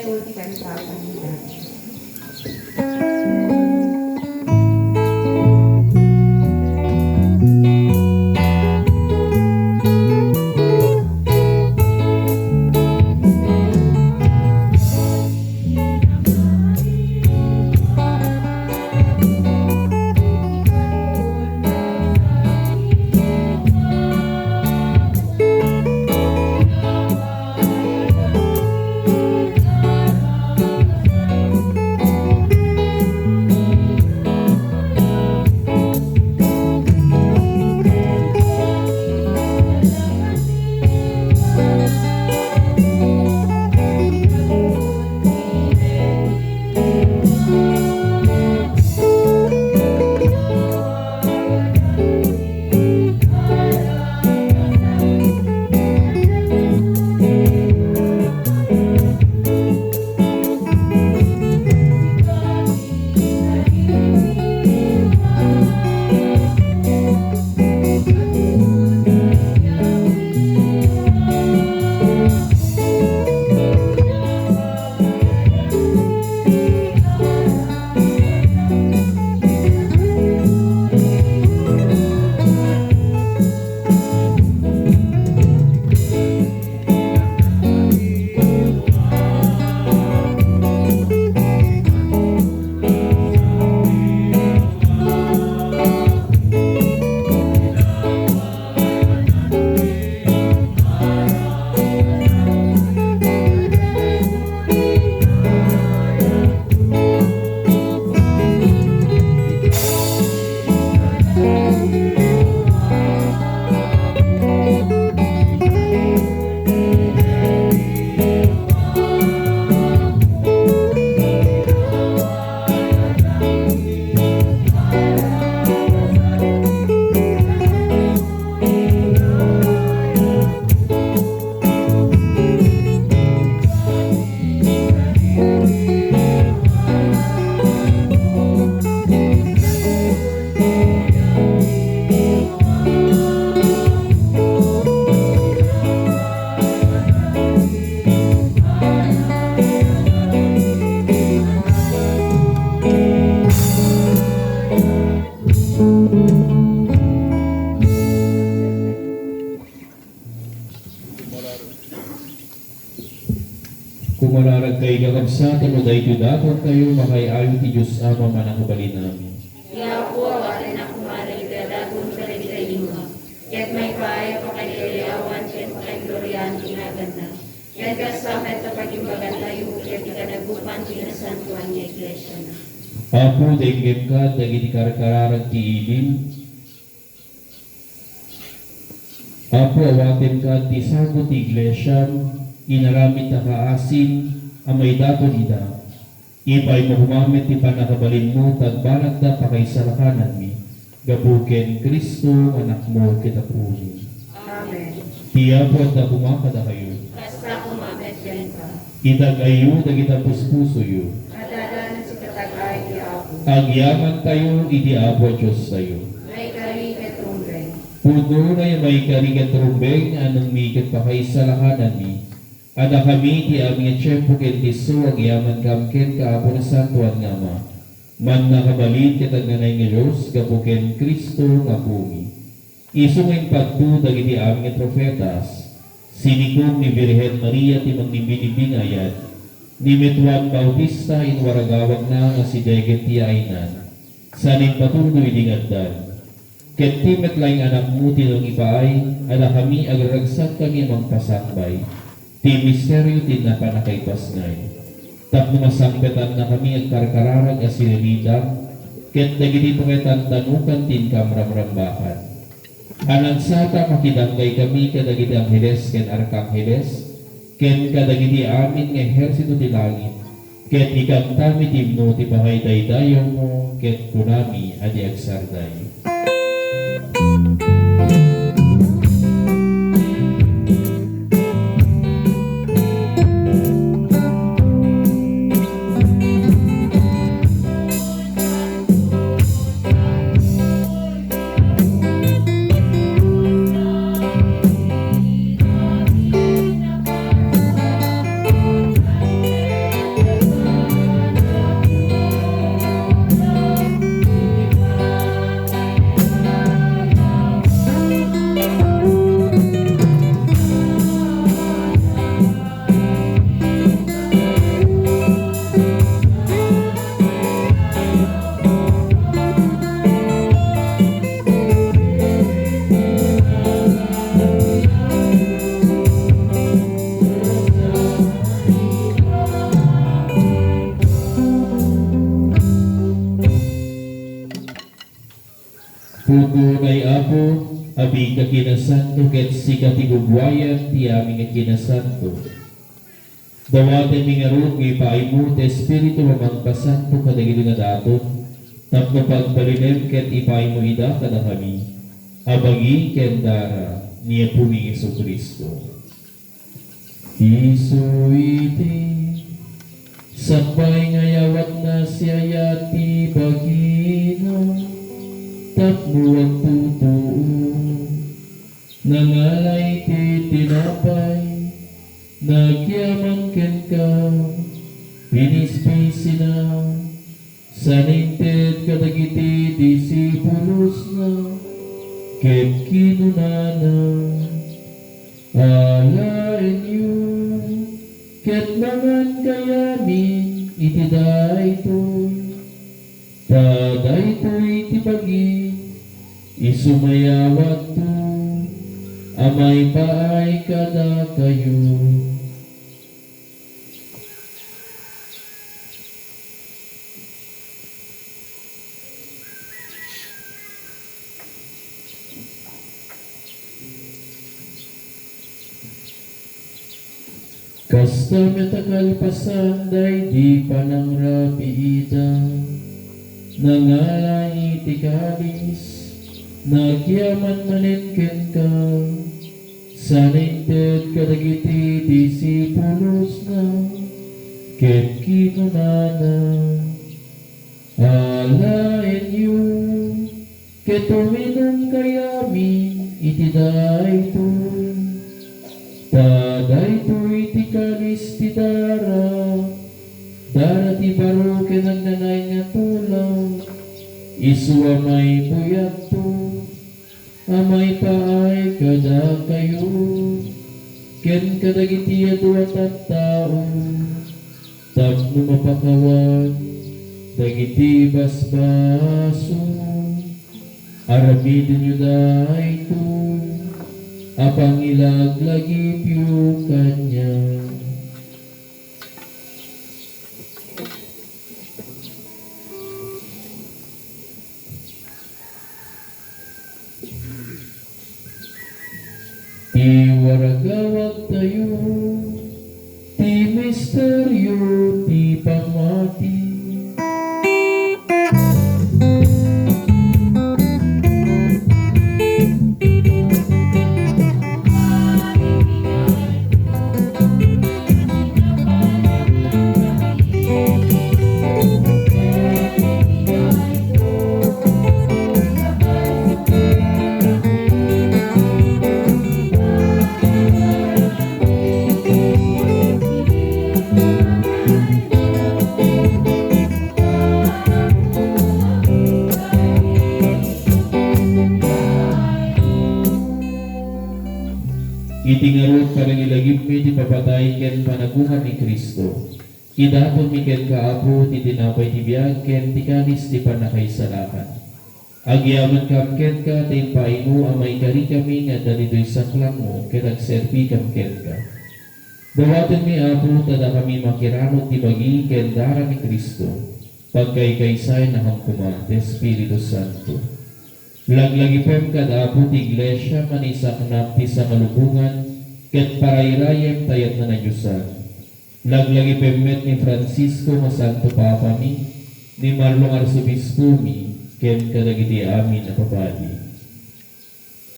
ngayon at sa panahon. Kumararag kay kakabsatan o dahil dapat kayo makaiayon ti Diyos Ama manang kabalin namin. Iya po, atin ako marigadagon sa ligayima. Yat may kaya pa kay Eliawan, ken pa kay Glorian, tinaganda. Yan kasamet sa pag-imbagan tayo, kaya di ka nagupan, tinasantuan niya iglesia na. Apo, daigim ka, dagiti karkararag ti ilin. Apo, awatin ka, ti sago ti iglesia, inaramit na kaasin, amay daton ida. Ipay mo humamit ti panakabalin mo, tagbalag da pa kay sarakanan mi. Gabuken Kristo, anak mo, kita puli. Amen. Tiya po at bumakada kayo. Basta kumamet yan ka. Itag-ayo, dagita puspuso yo. Kadadanan si katagay di ako. Agyaman kayo, idi abo Diyos tayo. May karikat rumbeng. Puno na yung may karigat rumbeng, anong mikit pa kay sarakanan mi. Ada kami ti aming tiyempo ken tiso agyaman kamken kaapo na santuan nga ma. Man nakabalin kitag nanay nga Diyos, gapuken Kristo nga bumi. Isungin pagtu dagiti aming profetas, sinikom ni Birhen Maria ti magnibinibingayat, ni Metuan Bautista in waragawag na nga si Deget ti Ainan, saning patuloy di ngaddan. Ket ti metlaing anak mo tinong ipaay, ada kami agragsak kami magpasakbay. Ti misteryo tin na panakaipas ngay. Tapno masangpetan na kami ang karkararag asinilidang, ket dagiti paketan tanukan tin kamramrambakan. Anansata makidanggay kami kadagiti angheles ken arkangheles, ken kadagiti amin nga ehersito ti langit, ket ikantami timno ti pahaydaydayaw mo, ket kunami adi agsarday. Puto ay Apo, abi ka kinasanto ket si katigugwayan ti aming kinasanto. Dawaten mi nga rod nga ipaimu ti Espiritu mamangpasanto kadagiti nga daton, tapno pagbalinem ket ipaimu ida kada kami. Abagi ken dara niya puming Kristo. Isu iti sapay nga yawat na siya ti bagino, tapno ang tutuo nangalay ti tinapay, nagyaman ken ka pinispisi na saninted kadagiti disipulos na ket kinunana alaen yu ket mangan kayamin iti daytoy daytoy ti pagi isumayawat to amay paay kada kayo. Kasta metakalpasan day di panangrabi ida, nangalay iti kalis, nagyaman maninken ka, saninted kadagiti disipulos na, ket kinunana, alaen yu, ket uminom kayamin iti daytoy, daytoy ti kalis ti dara ti baro ken nagnanay nga tulaw, isu amay buyat to, amay paay kada kayo, ken kadagiti aduat at tao, tapno mapakawan, dagiti basbaso, aramidin yu daytoy, apang ilaglagip yu kanya. Ti waragawag tayo, ti misteryo, ti pamati. Itingarot panangilagip mi ti papatay ken panagungan ni Kristo. Idapon mi ken kaapo ti tinapay ti biag ken ti kanis ti panakaisalakan. Agyaman kam ken ka ti paimu amay kari kami nga dalidoy saklang mo ken agserbi kam ken ka. Dawaten mi apo tada kami makiranot ti bagi ken dara ni Kristo. Pagkaykaysay na hamkuma ti Espiritu Santo. Laglagipem kadapo ti iglesia manisaknap ti sangalubungan ket parayrayem tayat na nagyusan. Laglagipem met ni Francisco masanto Papa mi, ni Marlong Arsobispo mi, ken kadagiti amin na papadi.